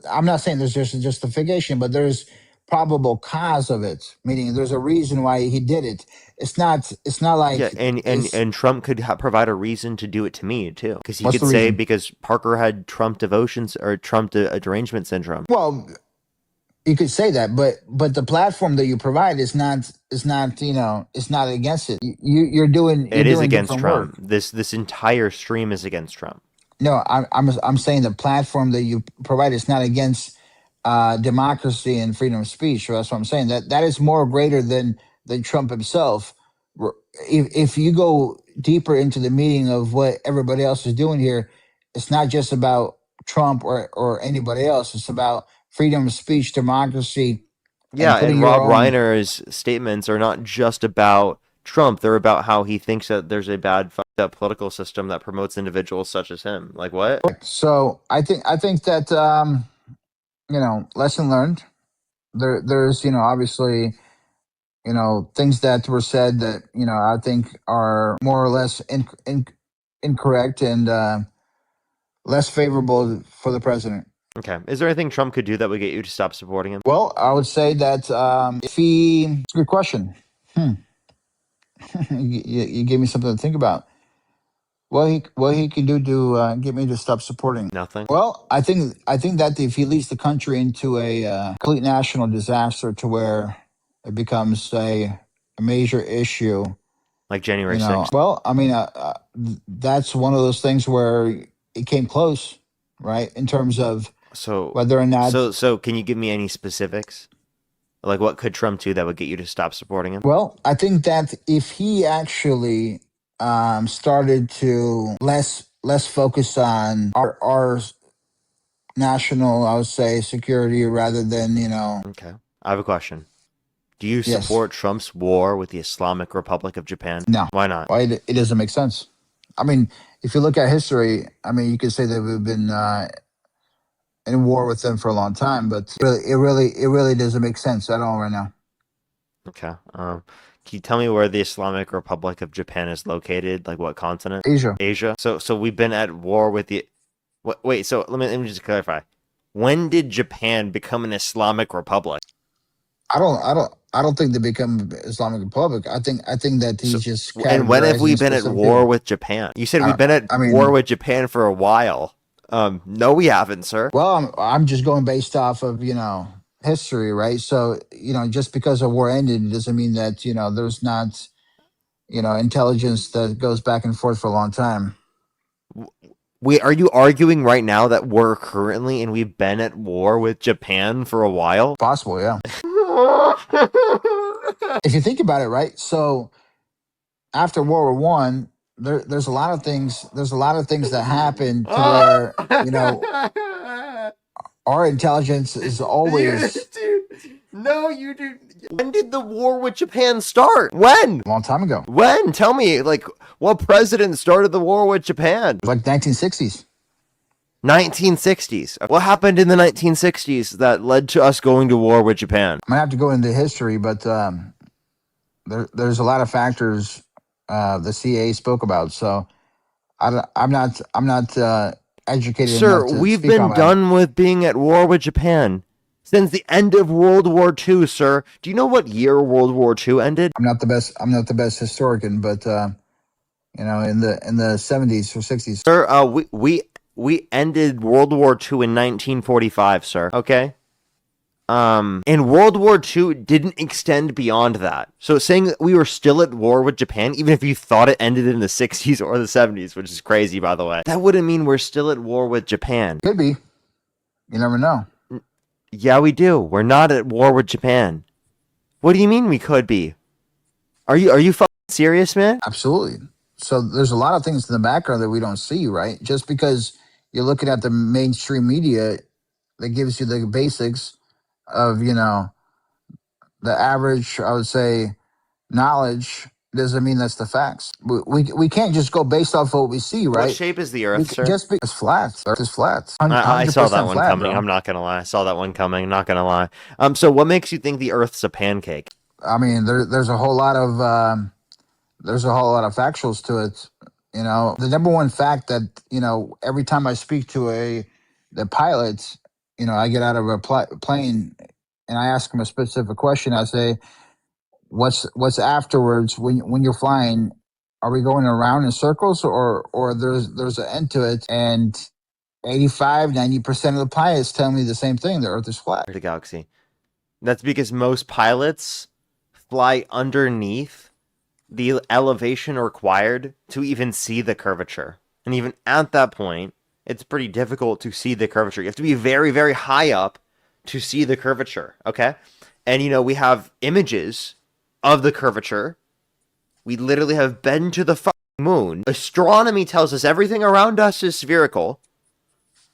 Speaker 1: I'm not saying there's just a justification, but there's probable cause of it, meaning there's a reason why he did it. It's not
Speaker 2: Yeah,
Speaker 1: like it's
Speaker 2: and Trump could provide a reason to do it to me too, because he
Speaker 1: what's
Speaker 2: could
Speaker 1: the
Speaker 2: say
Speaker 1: reason?
Speaker 2: because Parker had Trump devotions or Trump derangement syndrome.
Speaker 1: Well, you could say that, but the platform that you provide is not it's not against it. You're doing
Speaker 2: It is against
Speaker 1: different work.
Speaker 2: Trump. This entire stream is against Trump.
Speaker 1: No, I'm saying the platform that you provide is not against democracy and freedom of speech. So that's what I'm saying. That is more greater than Trump himself. If you go deeper into the meaning of what everybody else is doing here, it's not just about Trump or anybody else. It's about freedom of speech, democracy, and
Speaker 2: Yeah,
Speaker 1: putting
Speaker 2: and
Speaker 1: your
Speaker 2: Rob
Speaker 1: own.
Speaker 2: Reiner's statements are not just about Trump. They're about how he thinks that there's a bad fucked up political system that promotes individuals such as him. Like what?
Speaker 1: So I think that lesson learned. There's obviously things that were said that I think are more or less incorrect and less favorable for the president.
Speaker 2: Okay. Is there anything Trump could do that would get you to stop supporting him?
Speaker 1: Well, I would say that if he, it's a good question. Hmm. You gave me something to think about. What he can do to get me to stop supporting.
Speaker 2: Nothing.
Speaker 1: Well, I think that if he leads the country into a complete national disaster to where it becomes a major issue.
Speaker 2: Like January 6th.
Speaker 1: Well, I mean, that's one of those things where it came close, right? In terms of
Speaker 2: So
Speaker 1: whether or not.
Speaker 2: so can you give me any specifics? Like what could Trump do that would get you to stop supporting him?
Speaker 1: Well, I think that if he actually started to less focus on our national, I would say, security rather than
Speaker 2: Okay. I have a question. Do you
Speaker 1: yes,
Speaker 2: support Trump's war with the Islamic Republic of Japan?
Speaker 1: no,
Speaker 2: Why not?
Speaker 1: why it doesn't make sense. I mean, if you look at history, I mean, you could say that we've been in war with them for a long time, but it really doesn't make sense at all right now.
Speaker 2: Okay. Can you tell me where the Islamic Republic of Japan is located? Like what continent?
Speaker 1: Asia.
Speaker 2: Asia. So we've been at war with the. Wait. So let me just clarify. When did Japan become an Islamic Republic?
Speaker 1: I don't think they become Islamic Republic. I think that
Speaker 2: So
Speaker 1: he's just
Speaker 2: and when have we
Speaker 1: categorizing
Speaker 2: been at
Speaker 1: specific
Speaker 2: war
Speaker 1: people.
Speaker 2: with Japan? You said we've
Speaker 1: I,
Speaker 2: been at
Speaker 1: I
Speaker 2: war
Speaker 1: mean,
Speaker 2: with Japan for a while. No, we haven't, sir.
Speaker 1: well, I'm just going based off of history, right? So just because a war ended doesn't mean that there's not intelligence that goes back and forth for a long time.
Speaker 2: Wait, are you arguing right now that we're currently and we've been at war with Japan for a while?
Speaker 1: Possible, yeah. If you think about it, right? So after World War One, there's a lot of things. There's a lot of things that happen to where our intelligence is always
Speaker 2: Dude, no, you do. When did the war with Japan start? When?
Speaker 1: a long time ago,
Speaker 2: When? Tell me, like, what president started the war with Japan?
Speaker 1: like 1960s.
Speaker 2: 1960s. What happened in the 1960s that led to us going to war with Japan?
Speaker 1: I'm gonna have to go into history, but there's a lot of factors the CIA spoke about. So I'm not educated
Speaker 2: Sir,
Speaker 1: enough to
Speaker 2: we've
Speaker 1: speak on
Speaker 2: been
Speaker 1: that.
Speaker 2: done with being at war with Japan since the end of World War II, sir. Do you know what year World War II ended?
Speaker 1: I'm not the best historian, but in the 70s or 60s.
Speaker 2: Sir, we ended World War II in 1945, sir. Okay? And World War II didn't extend beyond that. So saying that we were still at war with Japan, even if you thought it ended in the 60s or the 70s, which is crazy, by the way, that wouldn't mean we're still at war with Japan.
Speaker 1: Could be. You never know.
Speaker 2: Yeah, we do. We're not at war with Japan. What do you mean we could be? Are you fucking serious, man?
Speaker 1: Absolutely. So there's a lot of things in the background that we don't see, right? Just because you're looking at the mainstream media that gives you the basics of, the average, I would say, knowledge doesn't mean that's the facts. We can't just go based off what we see,
Speaker 2: What
Speaker 1: right?
Speaker 2: shape is the
Speaker 1: We
Speaker 2: Earth, sir?
Speaker 1: just be it's flat. Earth is flat.
Speaker 2: I saw that
Speaker 1: 100%
Speaker 2: one
Speaker 1: flat,
Speaker 2: coming.
Speaker 1: bro.
Speaker 2: I'm not gonna lie. I saw that one coming. Not gonna lie. So what makes you think the Earth's a pancake?
Speaker 1: I mean, there's a whole lot of factuals to it. The number one fact that every time I speak to the pilot, I get out of a plane. and I ask him a specific question. I say, "What's afterwards when you're flying? Are we going around in circles, or there's an end to it?" And 85-90% of the pilots tell me the same thing: the Earth is flat.
Speaker 2: The galaxy. That's because most pilots fly underneath the elevation required to even see the curvature. And even at that point, it's pretty difficult to see the curvature. You have to be very, very high up to see the curvature, okay? And, we have images of the curvature. We literally have been to the fucking moon. Astronomy tells us everything around us is spherical.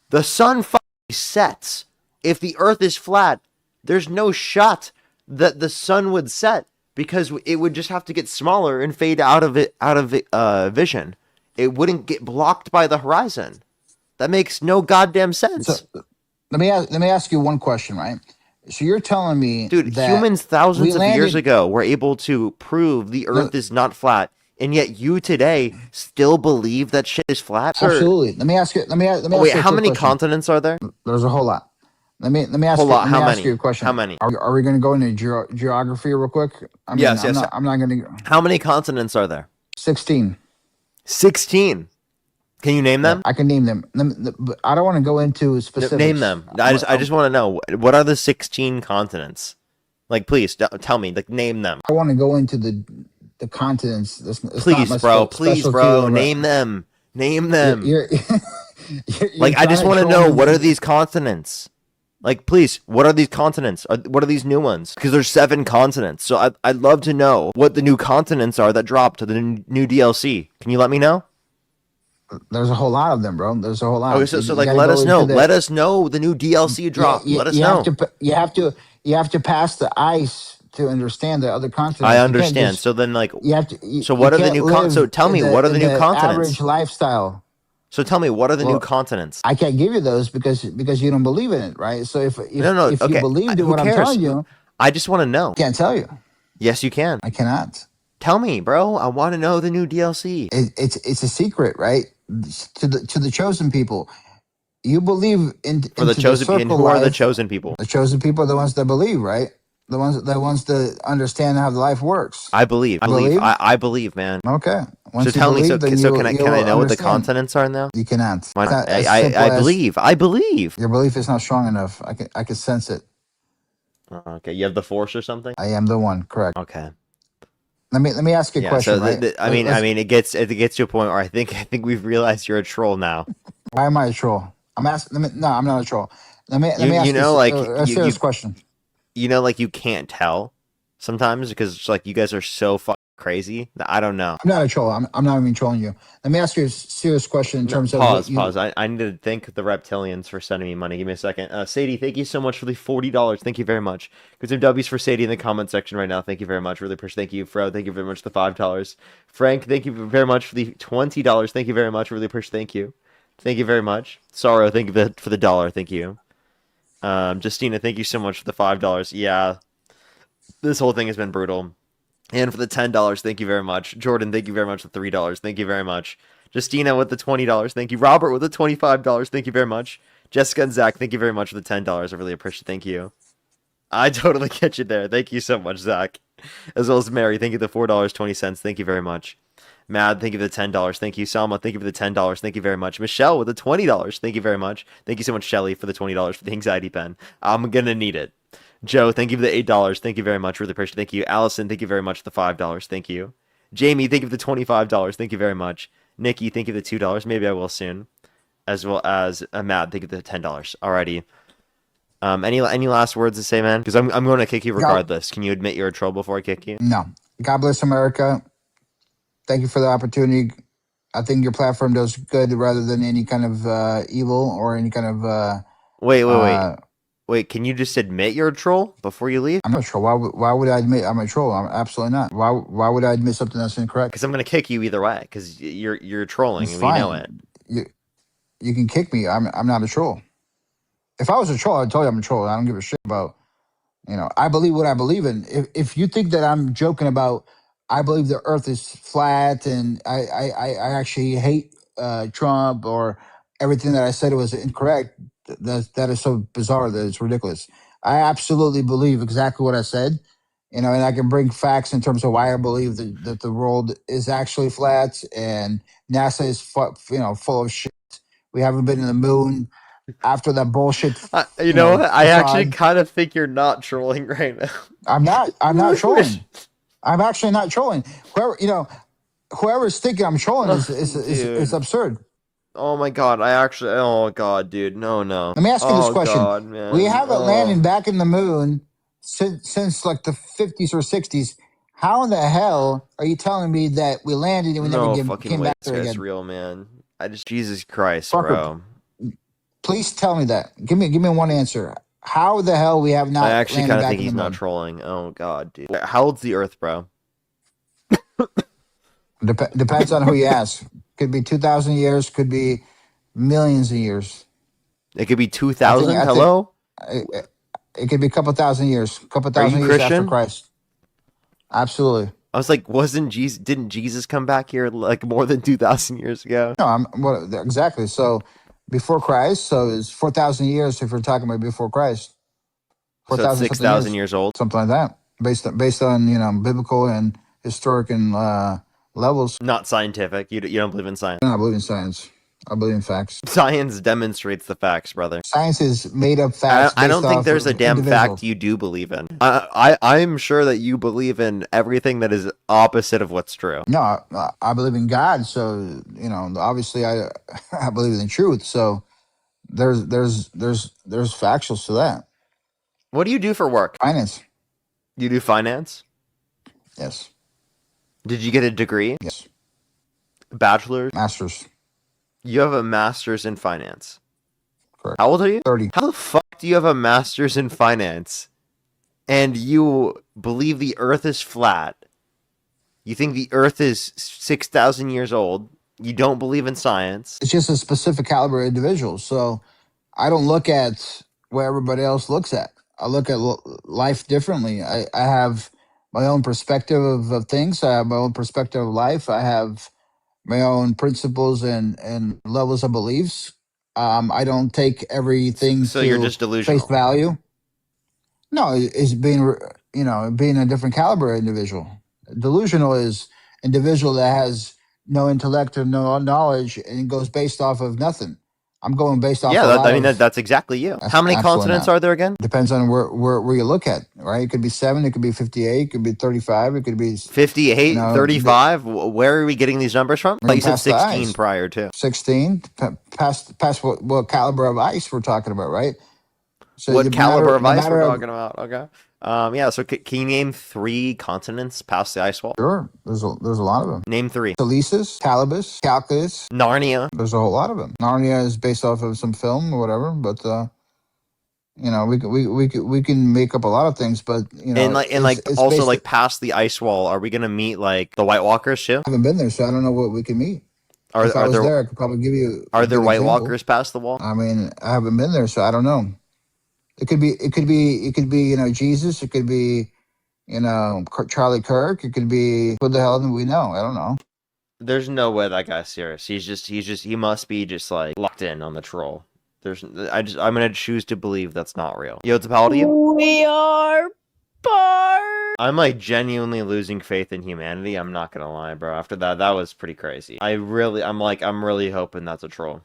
Speaker 2: The sun fucking sets. If the Earth is flat, there's no shot that the sun would set because it would just have to get smaller and fade out of vision. It wouldn't get blocked by the horizon. That makes no goddamn sense.
Speaker 1: So let me ask you one question, right? So you're telling me,
Speaker 2: dude,
Speaker 1: that
Speaker 2: humans thousands of years ago were able to prove the Earth is not flat, and yet you today still believe that shit is flat?
Speaker 1: Absolutely. Let me ask you. Let me ask
Speaker 2: wait,
Speaker 1: you
Speaker 2: how many
Speaker 1: question.
Speaker 2: continents are there?
Speaker 1: There's a whole lot. Let me ask you. Let me ask you a question.
Speaker 2: How many?
Speaker 1: Are we going to go into geography real quick? I mean,
Speaker 2: yes.
Speaker 1: I'm not going to.
Speaker 2: How many continents are there?
Speaker 1: 16.
Speaker 2: 16. Can you name them?
Speaker 1: I can name them. But I don't want to go into specifics.
Speaker 2: Name them. I just want to know, what are the 16 continents? Like, please tell me. Like, name them.
Speaker 1: I want to go into the continents.
Speaker 2: Please, bro. Name them. Name them.
Speaker 1: You're
Speaker 2: like, I just want to know, what are these continents? Like, please, what are these continents? What are these new ones? Because there's 7 continents. So I'd love to know what the new continents are that dropped to the new DLC. Can you let me know?
Speaker 1: There's a whole lot of them, bro. There's a whole lot.
Speaker 2: Okay, so like, let us know. Let us know the new DLC drop. Let us know.
Speaker 1: You have to pass the ice to understand the other continents.
Speaker 2: I understand. So then, like,
Speaker 1: you have to.
Speaker 2: So what are the new continents? So tell me, what are the new continents?
Speaker 1: Average lifestyle.
Speaker 2: So tell me, what are the new continents?
Speaker 1: I can't give you those because you don't believe in it, right? So if you believed in what I'm telling you,
Speaker 2: I just want to know.
Speaker 1: I can't tell you.
Speaker 2: Yes, you can.
Speaker 1: I cannot.
Speaker 2: Tell me, bro. I want to know the new DLC.
Speaker 1: It's a secret, right? To the chosen people. You believe in
Speaker 2: for the chosen people. Who are the chosen people?
Speaker 1: The chosen people are the ones that believe, right? The ones that understand how the life works.
Speaker 2: I believe. I believe, man.
Speaker 1: Okay.
Speaker 2: So tell me. So can I know what the continents are now?
Speaker 1: You cannot.
Speaker 2: I believe. I believe.
Speaker 1: Your belief is not strong enough. I can sense it.
Speaker 2: Okay. You have the Force or something?
Speaker 1: I am the one. Correct.
Speaker 2: Okay.
Speaker 1: Let me ask you a question.
Speaker 2: So I mean, it gets to a point where I think we've realized you're a troll now.
Speaker 1: Why am I a troll? I'm asking. No, I'm not a troll. Let me ask you a serious question.
Speaker 2: Like, you can't tell sometimes because it's like you guys are so fucking crazy that I don't know.
Speaker 1: I'm not a troll. I'm not even trolling you. Let me ask you a serious question in terms of
Speaker 2: pause. I need to thank the reptilians for sending me money. Give me a second. Sadie, thank you so much for the $40. Thank you very much. Get some W's for Sadie in the comment section right now. Thank you very much. Really appreciate. Thank you, Fro. Thank you very much for the $5. Frank, thank you very much for the $20. Thank you very much. Really appreciate. Thank you. Thank you very much. Sorrow, thank you for the $1. Thank you. Justina, thank you so much for the $5. Yeah, this whole thing has been brutal. And for the $10, thank you very much. Jordan, thank you very much for the $3. Thank you very much. Justina with the $20. Thank you. Robert with the $25. Thank you very much. Jessica and Zach, thank you very much for the $10. I really appreciate it. Thank you. I totally get you there. Thank you so much, Zach. As well as Mary, thank you for the $4.20. Thank you very much. Mad, thank you for the $10. Thank you. Salma, thank you for the $10. Thank you very much. Michelle with the $20. Thank you very much. Thank you so much, Shelly, for the $20 for the anxiety pen. I'm gonna need it. Joe, thank you for the $8. Thank you very much. Really appreciate it. Thank you. Allison, thank you very much for the $5. Thank you. Jamie, thank you for the $25. Thank you very much. Nikki, thank you for the $2. Maybe I will soon. As well as Matt, thank you for the $10. Alrighty. Any last words to say, man? Because I'm going to kick you regardless. Can you admit you're a troll before I kick you?
Speaker 1: No. God bless America. Thank you for the opportunity. I think your platform does good rather than any kind of evil or any kind of...
Speaker 2: Wait, can you just admit you're a troll before you leave?
Speaker 1: I'm not a troll. Why would I admit I'm a troll? I'm absolutely not. Why would I admit something that's incorrect?
Speaker 2: Because I'm going to kick you either way. Because you're trolling, and we know it.
Speaker 1: You can kick me. I'm not a troll. If I was a troll, I'd tell you I'm a troll. I don't give a shit about... I believe what I believe in. If you think that I'm joking about... I believe the earth is flat and I actually hate Trump or everything that I said was incorrect. That is so bizarre that it's ridiculous. I absolutely believe exactly what I said. And I can bring facts in terms of why I believe that the world is actually flat and NASA is full of shit. We haven't been to the moon after that bullshit,
Speaker 2: You know what? I actually
Speaker 1: facade.
Speaker 2: kind of think you're not trolling right now.
Speaker 1: I'm not. I'm not
Speaker 2: Wish-
Speaker 1: trolling. I'm actually not trolling. Whoever's thinking I'm trolling is
Speaker 2: Dude.
Speaker 1: absurd.
Speaker 2: Oh my god, I actually. Oh god, dude. No, no.
Speaker 1: Let me ask you this
Speaker 2: Oh
Speaker 1: question:
Speaker 2: god,
Speaker 1: we
Speaker 2: man.
Speaker 1: haven't landed back in the moon since like the 50s or 60s. How in the hell are you telling me that we landed and we never
Speaker 2: No fucking
Speaker 1: came
Speaker 2: way
Speaker 1: back
Speaker 2: this
Speaker 1: there
Speaker 2: guy's
Speaker 1: again?
Speaker 2: real, man. Jesus Christ,
Speaker 1: Parker,
Speaker 2: bro.
Speaker 1: please tell me that. Give me one answer. How the hell we have
Speaker 2: I
Speaker 1: not
Speaker 2: actually
Speaker 1: landed
Speaker 2: kind of
Speaker 1: back
Speaker 2: think
Speaker 1: in the
Speaker 2: he's not
Speaker 1: moon?
Speaker 2: trolling. Oh god, dude. How old's the Earth, bro?
Speaker 1: Depends on who you ask. Could be 2,000 years. Could be millions of years.
Speaker 2: It could be
Speaker 1: I think.
Speaker 2: 2000.
Speaker 1: I think
Speaker 2: Hello?
Speaker 1: it could be a couple thousand years. Couple
Speaker 2: Are you
Speaker 1: thousand years after
Speaker 2: Christian?
Speaker 1: Christ. Absolutely.
Speaker 2: I was like, wasn't Jesus? Didn't Jesus come back here like more than 2,000 years ago?
Speaker 1: No, I'm what exactly. So before Christ, so it's 4,000 years if we're talking about before Christ. Four
Speaker 2: So it's
Speaker 1: thousand something
Speaker 2: 6,000
Speaker 1: years,
Speaker 2: years old.
Speaker 1: something like that, based on biblical and historic and levels.
Speaker 2: Not scientific. You don't believe in science.
Speaker 1: I believe in science. I believe in facts.
Speaker 2: Science demonstrates the facts, brother.
Speaker 1: Science is made up
Speaker 2: I,
Speaker 1: facts
Speaker 2: I
Speaker 1: based
Speaker 2: don't think
Speaker 1: off
Speaker 2: there's a
Speaker 1: of
Speaker 2: damn fact
Speaker 1: individuals.
Speaker 2: you do believe in. I'm sure that you believe in everything that is opposite of what's true.
Speaker 1: No, I believe in God. So obviously, I I believe in the truth. So there's factuals to that.
Speaker 2: What do you do for work?
Speaker 1: Finance,
Speaker 2: You do finance?
Speaker 1: yes,
Speaker 2: Did you get a degree?
Speaker 1: yes,
Speaker 2: Bachelor's?
Speaker 1: masters,
Speaker 2: You have a master's in finance.
Speaker 1: correct.
Speaker 2: How old are you?
Speaker 1: 30.
Speaker 2: How the fuck do you have a master's in finance and you believe the earth is flat? You think the earth is 6,000 years old? You don't believe in science?
Speaker 1: It's just a specific caliber of individual. So I don't look at what everybody else looks at. I look at life differently. I have my own perspective of things. I have my own perspective of life. I have my own principles and levels of beliefs. I don't take everything
Speaker 2: So you're
Speaker 1: to
Speaker 2: just
Speaker 1: face
Speaker 2: delusional.
Speaker 1: value. No, it's being a different caliber individual. Delusional is individual that has no intellect or no knowledge and goes based off of nothing. I'm going based off
Speaker 2: Yeah,
Speaker 1: a lot
Speaker 2: I mean
Speaker 1: of.
Speaker 2: that's exactly you. How many
Speaker 1: Absolutely
Speaker 2: continents
Speaker 1: not.
Speaker 2: are there again?
Speaker 1: Depends on where you look at, right? It could be 7, it could be 58, it could be 35, it could be
Speaker 2: 58, 35? Where are we getting these numbers from? Oh, you said
Speaker 1: past the
Speaker 2: 16
Speaker 1: ice.
Speaker 2: prior too.
Speaker 1: 16, past what caliber of ice we're talking about, right? So
Speaker 2: What caliber of
Speaker 1: no
Speaker 2: ice we're
Speaker 1: matter of
Speaker 2: talking about? Okay. Yeah, so can you name 3 continents past the ice wall?
Speaker 1: sure, there's a lot of them.
Speaker 2: Name 3.
Speaker 1: Telesis, Calibus, Calculus.
Speaker 2: Narnia.
Speaker 1: There's a whole lot of them. Narnia is based off of some film or whatever, but we can make up a lot of things, but it's
Speaker 2: Also
Speaker 1: based.
Speaker 2: like past the ice wall, are we gonna meet like the White Walkers too?
Speaker 1: I haven't been there, so I don't know what we can meet.
Speaker 2: Are
Speaker 1: If I
Speaker 2: are
Speaker 1: was
Speaker 2: there
Speaker 1: there, I could probably give you
Speaker 2: are
Speaker 1: a
Speaker 2: there
Speaker 1: good
Speaker 2: White
Speaker 1: example.
Speaker 2: Walkers past the wall?
Speaker 1: I mean, I haven't been there, so I don't know. It could be Jesus. It could be Charlie Kirk. It could be who the hell do we know? I don't know.
Speaker 2: There's no way that guy's serious. He must be just like locked in on the troll. I'm gonna choose to believe that's not real. Yo, how old are you?
Speaker 3: We are part.
Speaker 2: I'm like genuinely losing faith in humanity. I'm not gonna lie, bro. After that was pretty crazy. I'm really hoping that's a troll.